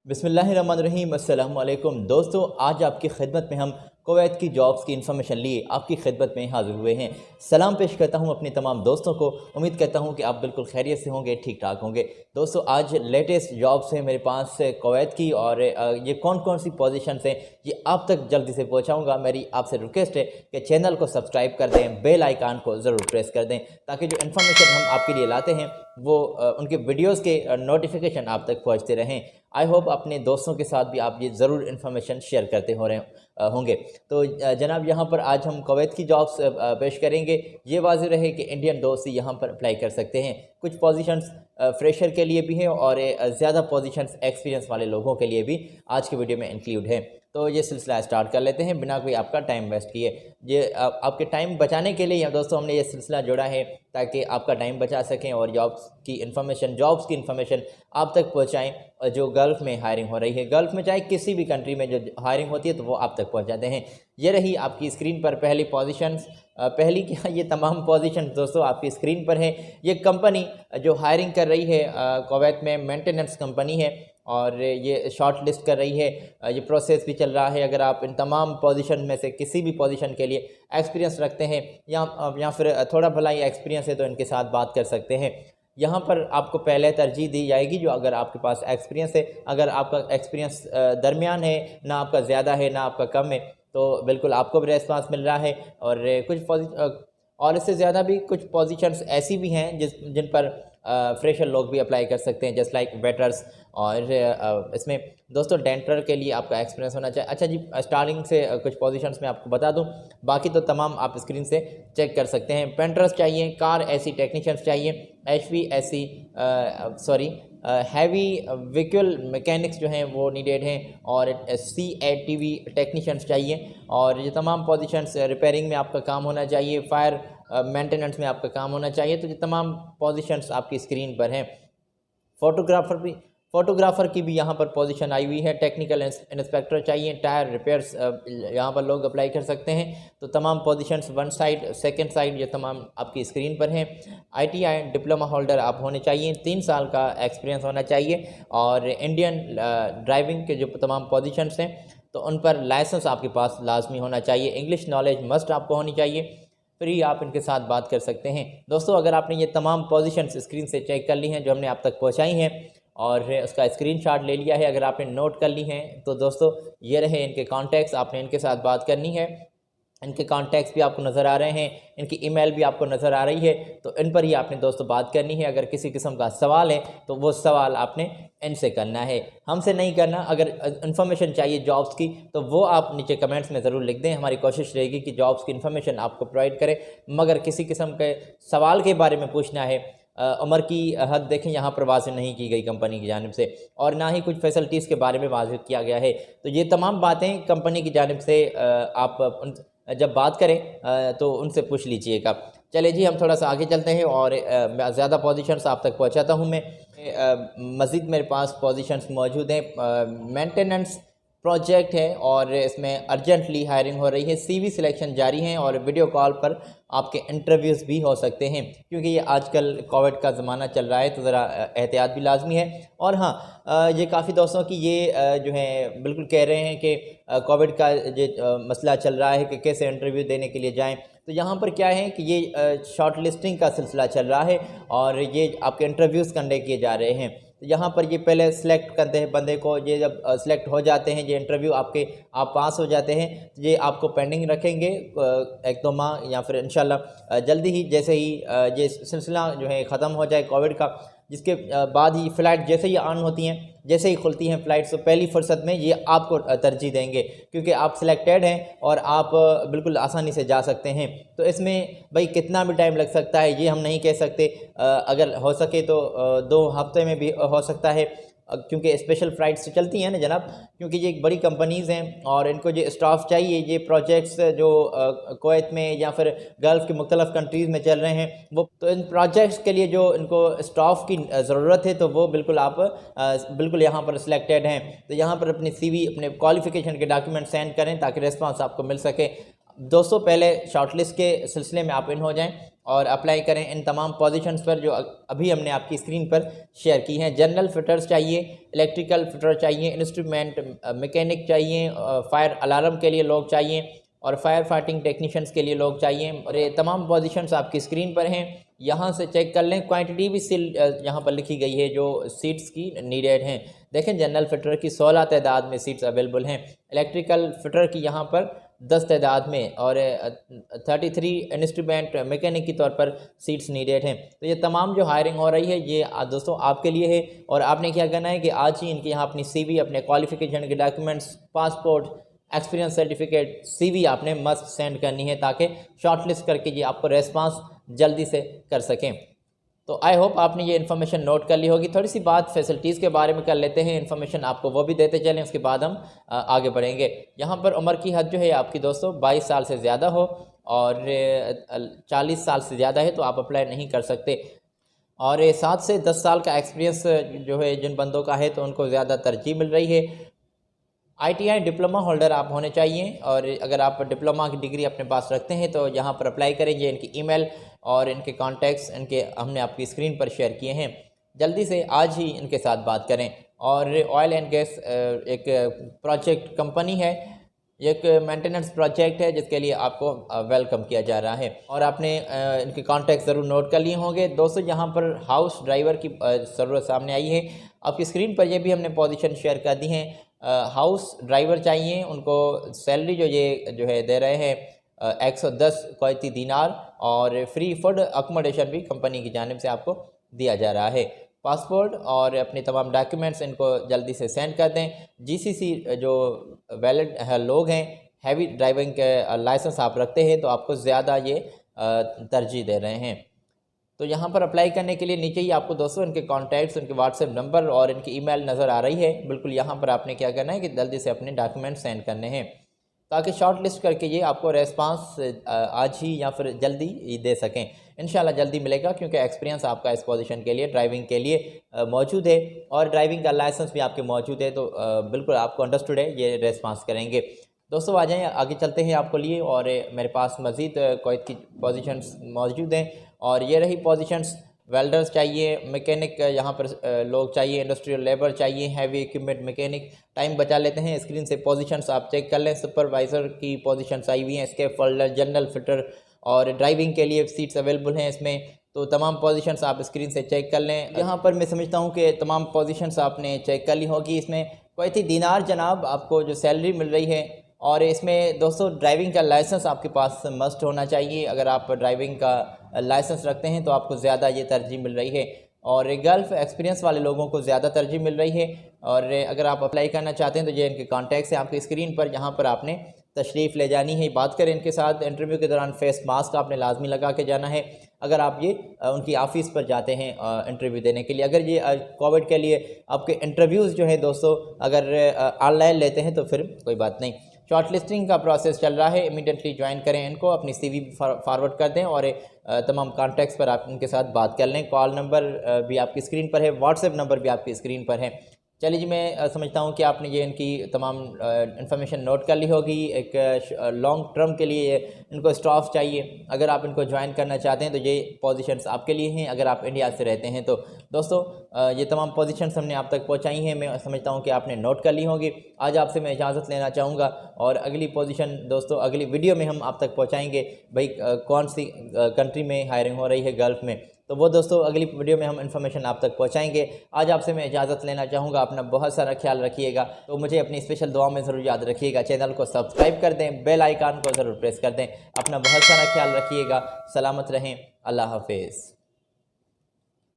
बिस्मिल्लाहिर्रहमानिर्रहीम। अस्सलाम वालेकुम दोस्तों, आज आपकी खिदमत में हम कुवैत की जॉब्स की इन्फॉर्मेशन लिए आपकी खिदमत में हाज़िर हुए हैं। सलाम पेश करता हूं अपने तमाम दोस्तों को। उम्मीद करता हूं कि आप बिल्कुल खैरियत से होंगे, ठीक ठाक होंगे। दोस्तों, आज लेटेस्ट जॉब्स हैं मेरे पास कुवैत की, और ये कौन कौन सी पोजीशंस हैं ये आप तक जल्दी से पहुंचाऊंगा। मेरी आपसे रिक्वेस्ट है कि चैनल को सब्सक्राइब कर दें, बेल आइकान को ज़रूर प्रेस कर दें, ताकि जो इन्फॉर्मेशन हम आपके लिए लाते हैं वो उनके वीडियोज़ के नोटिफिकेशन आप तक पहुँचते रहें। आई होप अपने दोस्तों के साथ भी आप ये ज़रूर इन्फॉर्मेशन शेयर करते हो रहे होंगे। तो जनाब, यहाँ पर आज हम कुवैत की जॉब्स पेश करेंगे। ये वाज़ेह रहे कि इंडियन दोस्त ही यहाँ पर अप्लाई कर सकते हैं। कुछ पोजीशंस फ्रेशर के लिए भी हैं और ज़्यादा पोजीशंस एक्सपीरियंस वाले लोगों के लिए भी आज के वीडियो में इंक्लूड है। तो ये सिलसिला स्टार्ट कर लेते हैं बिना कोई आपका टाइम वेस्ट किए। ये आपके टाइम बचाने के लिए दोस्तों हमने ये सिलसिला जोड़ा है, ताकि आपका टाइम बचा सकें और जॉब्स की इन्फॉर्मेशन आप तक पहुँचाएँ। जो गल्फ़ में हायरिंग हो रही है, गल्फ़ में चाहे किसी भी कंट्री में जो हायरिंग होती है तो वो आप तक पहुँचाते हैं। ये रही आपकी स्क्रीन पर पहली पोजीशंस। पहली क्या, ये तमाम पोजीशन दोस्तों आपकी स्क्रीन पर है। ये कंपनी जो हायरिंग कर रही है कुवैत में मेंटेनेंस कंपनी है, और ये शॉर्ट लिस्ट कर रही है। ये प्रोसेस भी चल रहा है। अगर आप इन तमाम पोजीशन में से किसी भी पोजीशन के लिए एक्सपीरियंस रखते हैं या फिर थोड़ा भला ही एक्सपीरियंस है तो इनके साथ बात कर सकते हैं। यहाँ पर आपको पहले तरजीह दी जाएगी जो अगर आपके पास एक्सपीरियंस है। अगर आपका एक्सपीरियंस दरमियान है, ना आपका ज़्यादा है ना आपका कम है, तो बिल्कुल आपको भी रेस्पॉन्स मिल रहा है। और इससे ज़्यादा भी कुछ पोजीशंस ऐसी भी हैं जिन पर फ्रेशर लोग भी अप्लाई कर सकते हैं, जस्ट लाइक वेटर्स। और इसमें दोस्तों डेंटर के लिए आपका एक्सपीरियंस होना चाहिए। अच्छा जी, स्टार्टिंग से कुछ पोजीशंस में आपको बता दूं, बाकी तो तमाम आप स्क्रीन से चेक कर सकते हैं। पेंटर्स चाहिए, कार एसी टेक्नीशियंस चाहिए, HVAC हैवी व्हीकल मैकेनिक्स जो हैं वो नीडेड हैं, और CATV टेक्नीशियंस चाहिए। और ये तमाम पोजीशंस रिपेयरिंग में आपका काम होना चाहिए, फायर मेंटेनेंस में आपका काम होना चाहिए। तो ये तमाम पोजीशंस आपकी स्क्रीन पर हैं। फ़ोटोग्राफ़र की भी यहाँ पर पोजीशन आई हुई है। टेक्निकल इंस्पेक्टर चाहिए, टायर रिपेयर्स यहाँ पर लोग अप्लाई कर सकते हैं। तो तमाम positions one side second side ये तमाम आपकी स्क्रीन पर हैं। ITI डिप्लोमा होल्डर आप होने चाहिए, 3 साल का एक्सपीरियंस होना चाहिए। और इंडियन ड्राइविंग के जो तमाम पोजीशंस हैं तो उन पर लाइसेंस आपके पास लाजमी होना चाहिए। इंग्लिश नॉलेज मस्ट आपको होनी चाहिए। फिर ही आप इनके साथ बात कर सकते हैं। दोस्तों, अगर आपने ये तमाम पोजीशंस स्क्रीन से चेक कर ली हैं जो हमने आप तक पहुंचाई हैं, और उसका स्क्रीनशॉट ले लिया है, अगर आपने नोट कर ली हैं, तो दोस्तों ये रहे इनके कॉन्टैक्ट्स। आपने इनके साथ बात करनी है। इनके कॉन्टैक्ट्स भी आपको नज़र आ रहे हैं, इनकी ईमेल भी आपको नज़र आ रही है। तो इन पर ही आपने दोस्तों बात करनी है। अगर किसी किस्म का सवाल है तो वो सवाल आपने इनसे करना है, हमसे नहीं करना। अगर इन्फॉर्मेशन चाहिए जॉब्स की तो वो आप नीचे कमेंट्स में ज़रूर लिख दें। हमारी कोशिश रहेगी कि जॉब्स की इन्फॉर्मेशन आपको प्रोवाइड करें। मगर किसी किस्म के सवाल के बारे में पूछना है, उम्र की हद देखें यहाँ पर वाज़ेह नहीं की गई कंपनी की जानिब से, और ना ही कुछ फैसिलिटीज़ के बारे में वाज़ेह किया गया है। तो ये तमाम बातें कंपनी की जानिब से आप जब बात करें तो उनसे पूछ लीजिएगा। चलिए जी, हम थोड़ा सा आगे चलते हैं और ज़्यादा पोजीशंस आप तक पहुंचाता हूं मैं। मज़ीद मेरे पास पोजीशंस मौजूद हैं। मेंटेनेंस प्रोजेक्ट है और इसमें अर्जेंटली हायरिंग हो रही है। CV सिलेक्शन जारी है और वीडियो कॉल पर आपके इंटरव्यूज़ भी हो सकते हैं, क्योंकि ये आजकल कोविड का ज़माना चल रहा है तो ज़रा एहतियात भी लाजमी है। और हाँ, ये काफ़ी दोस्तों की ये जो है बिल्कुल कह रहे हैं कि कोविड का जो मसला चल रहा है कि कैसे इंटरव्यू देने के लिए जाएं। तो यहाँ पर क्या है कि ये शॉर्ट लिस्टिंग का सिलसिला चल रहा है और ये आपके इंटरव्यूज़ कंडक्ट किए जा रहे हैं। तो यहाँ पर ये पहले सेलेक्ट करते हैं बंदे को। ये जब सेलेक्ट हो जाते हैं, ये इंटरव्यू आप पास हो जाते हैं, तो ये आपको पेंडिंग रखेंगे 1-2 माह, या फिर इंशाल्लाह जल्दी ही, जैसे ही ये सिलसिला जो है ख़त्म हो जाए कोविड का, जिसके बाद ही फ़्लाइट जैसे ही ऑन होती हैं, जैसे ही खुलती हैं फ़्लाइट्स, तो पहली फ़ुर्सत में ये आपको तरजीह देंगे, क्योंकि आप सिलेक्टेड हैं और आप बिल्कुल आसानी से जा सकते हैं। तो इसमें भाई कितना भी टाइम लग सकता है ये हम नहीं कह सकते। अगर हो सके तो 2 हफ्ते में भी हो सकता है, क्योंकि स्पेशल फ़्लाइट्स चलती हैं ना जनाब, क्योंकि ये एक बड़ी कंपनीज़ हैं और इनको जो स्टाफ चाहिए, ये प्रोजेक्ट्स जो कुवैत में या फिर गल्फ़ की मुख्तलिफ़ कंट्रीज़ में चल रहे हैं, वो तो इन प्रोजेक्ट्स के लिए जो इनको स्टाफ की ज़रूरत है, तो वो बिल्कुल आप बिल्कुल यहाँ पर सिलेक्टेड हैं। तो यहाँ पर अपनी CV, अपने क्वालिफ़िकेशन के डॉक्यूमेंट सेंड करें ताकि रिस्पांस आपको मिल सके। दोस्तों पहले शॉर्टलिस्ट के सिलसिले में आप इन हो जाएं और अप्लाई करें इन तमाम पोजीशंस पर जो अभी हमने आपकी स्क्रीन पर शेयर की हैं। जनरल फिटर्स चाहिए, इलेक्ट्रिकल फिटर चाहिए, इंस्ट्रूमेंट मैकेनिक चाहिए, फायर अलार्म के लिए लोग चाहिए और फायर फाइटिंग टेक्नीशियंस के लिए लोग चाहिए। और ये तमाम पोजीशंस आपकी स्क्रीन पर हैं, यहाँ से चेक कर लें। क्वांटिटी भी यहाँ पर लिखी गई है जो सीट्स की नीडेड हैं। देखें जनरल फिटर की 16 तादाद में सीट्स अवेलेबल हैं, इलेक्ट्रिकल फिटर की यहाँ पर 10 तादाद में और 33 इंस्ट्रूमेंट मैकेनिक के तौर पर सीट्स नीडेड हैं। तो ये तमाम जो हायरिंग हो रही है ये दोस्तों आपके लिए है। और आपने क्या करना है कि आज ही इनके यहाँ अपनी CV, अपने क्वालिफिकेशन के documents, passport, experience certificate, CV आपने मस्ट सेंड करनी है ताकि शॉर्टलिस्ट करके ये आपको रेस्पॉन्स जल्दी से कर सकें। तो आई होप आपने ये इन्फॉर्मेशन नोट कर ली होगी। थोड़ी सी बात फैसिलिटीज़ के बारे में कर लेते हैं, इन्फॉर्मेशन आपको वो भी देते चलें, उसके बाद हम आगे बढ़ेंगे। यहाँ पर उम्र की हद जो है आपकी दोस्तों 22 साल से ज़्यादा हो और 40 साल से ज़्यादा है तो आप अप्लाई नहीं कर सकते। और 7 से 10 साल का एक्सपीरियंस जो है जिन बंदों का है तो उनको ज़्यादा तरजीह मिल रही है। ITI डिप्लोमा होल्डर आप होने चाहिए और अगर आप डिप्लोमा की डिग्री अपने पास रखते हैं तो यहाँ पर अप्लाई करें। ये इनकी ईमेल और इनके कॉन्टैक्ट्स इनके हमने आपकी स्क्रीन पर शेयर किए हैं। जल्दी से आज ही इनके साथ बात करें। और ऑयल एंड गैस एक प्रोजेक्ट कंपनी है, एक मेंटेनेंस प्रोजेक्ट है जिसके लिए आपको वेलकम किया जा रहा है और आपने इनके कॉन्टैक्ट ज़रूर नोट कर लिए होंगे। दोस्तों यहाँ पर हाउस ड्राइवर की ज़रूरत सामने आई है। आपकी स्क्रीन पर यह भी हमने पोजीशन शेयर कर दी हैं। हाउस ड्राइवर चाहिए, उनको सैलरी जो है दे रहे हैं 110 कुवैती दीनार और फ्री फूड अकोमोडेशन भी कंपनी की जानिब से आपको दिया जा रहा है। पासपोर्ट और अपने तमाम डॉक्यूमेंट्स इनको जल्दी से सेंड कर दें। GCC जो वैलिड लोग हैं, हैवी ड्राइविंग के लाइसेंस आप रखते हैं तो आपको ज़्यादा ये तरजीह दे रहे हैं। तो यहाँ पर अप्लाई करने के लिए नीचे ही आपको दोस्तों इनके कॉन्टैक्ट्स, इनके व्हाट्सएप नंबर और इनकी ईमेल नज़र आ रही है। बिल्कुल यहाँ पर आपने क्या करना है कि जल्दी से अपने डॉक्यूमेंट सेंड करने हैं ताकि शॉर्ट लिस्ट करके ये आपको रेस्पॉन्स आज ही या फिर जल्दी दे सकें। इंशाल्लाह जल्दी मिलेगा क्योंकि एक्सपीरियंस आपका इस पोजीशन के लिए, ड्राइविंग के लिए मौजूद है और ड्राइविंग का लाइसेंस भी आपके मौजूद है। तो बिल्कुल आपको अंडरस्टूड है, ये रेस्पॉन्स करेंगे। दोस्तों आ जाएँ, आगे चलते हैं आपको लिए। और मेरे पास मज़ीद कुवैत की पोजीशंस मौजूद हैं और ये रही पोजीशंस। वेल्डर्स चाहिए, मैकेनिक यहाँ पर लोग चाहिए, इंडस्ट्रियल लेबर चाहिए, हैवी इक्विपमेंट मैकेनिक। टाइम बचा लेते हैं, स्क्रीन से पोजीशंस आप चेक कर लें। सुपरवाइज़र की पोजीशंस आई हुई हैं, स्केप फोल्डर, जनरल फिटर और ड्राइविंग के लिए सीट्स अवेलेबल हैं इसमें। तो तमाम पोजीशंस आप स्क्रीन से चेक कर लें। यहाँ पर मैं समझता हूँ कि तमाम पोजीशंस आपने चेक कर ली होगी। इसमें कुवैती दीनार जनाब आपको जो सैलरी मिल रही है और इसमें दोस्तों ड्राइविंग का लाइसेंस आपके पास मस्ट होना चाहिए। अगर आप ड्राइविंग का लाइसेंस रखते हैं तो आपको ज़्यादा ये तरजीह मिल रही है और गल्फ़ एक्सपीरियंस वाले लोगों को ज़्यादा तरजीह मिल रही है। और अगर आप अप्लाई करना चाहते हैं तो ये इनके कॉन्टैक्ट्स हैं आपकी स्क्रीन पर, यहाँ पर आपने तशरीफ़ ले जानी है, बात करें इनके साथ। इंटरव्यू के दौरान फेस मास्क आपने लाजमी लगा के जाना है अगर आप ये उनकी ऑफ़िस पर जाते हैं इंटरव्यू देने के लिए। अगर ये कोविड के लिए आपके इंटरव्यूज़ जो है दोस्तों अगर ऑनलाइन लेते हैं तो फिर कोई बात नहीं। शॉर्ट लिस्टिंग का प्रोसेस चल रहा है, इमीडिएटली ज्वाइन करें इनको, अपनी CV फॉरवर्ड कर दें और तमाम कॉन्टैक्ट्स पर आप इनके साथ बात कर लें। कॉल नंबर भी आपकी स्क्रीन पर है, व्हाट्सएप नंबर भी आपकी स्क्रीन पर है। चलिए जी, मैं समझता हूँ कि आपने ये इनकी तमाम इन्फॉर्मेशन नोट कर ली होगी। एक लॉन्ग टर्म के लिए इनको स्टाफ चाहिए। अगर आप इनको ज्वाइन करना चाहते हैं तो ये पोजीशंस आपके लिए हैं अगर आप इंडिया से रहते हैं तो। दोस्तों ये तमाम पोजीशंस हमने आप तक पहुँचाई हैं, मैं समझता हूँ कि आपने नोट कर ली होगी। आज आपसे मैं इजाज़त लेना चाहूँगा और अगली पोजीशन दोस्तों अगली वीडियो में हम आप तक पहुँचाएँगे भाई कौन सी कंट्री में हायरिंग हो रही है गल्फ़ में। तो वो दोस्तों अगली वीडियो में हम इन्फॉर्मेशन आप तक पहुंचाएंगे। आज आपसे मैं इजाज़त लेना चाहूँगा, अपना बहुत सारा ख्याल रखिएगा। तो मुझे अपनी स्पेशल दुआ में ज़रूर याद रखिएगा। चैनल को सब्सक्राइब कर दें, बेल आइकन को ज़रूर प्रेस कर दें। अपना बहुत सारा ख्याल रखिएगा, सलामत रहें, अल्लाह हाफिज़।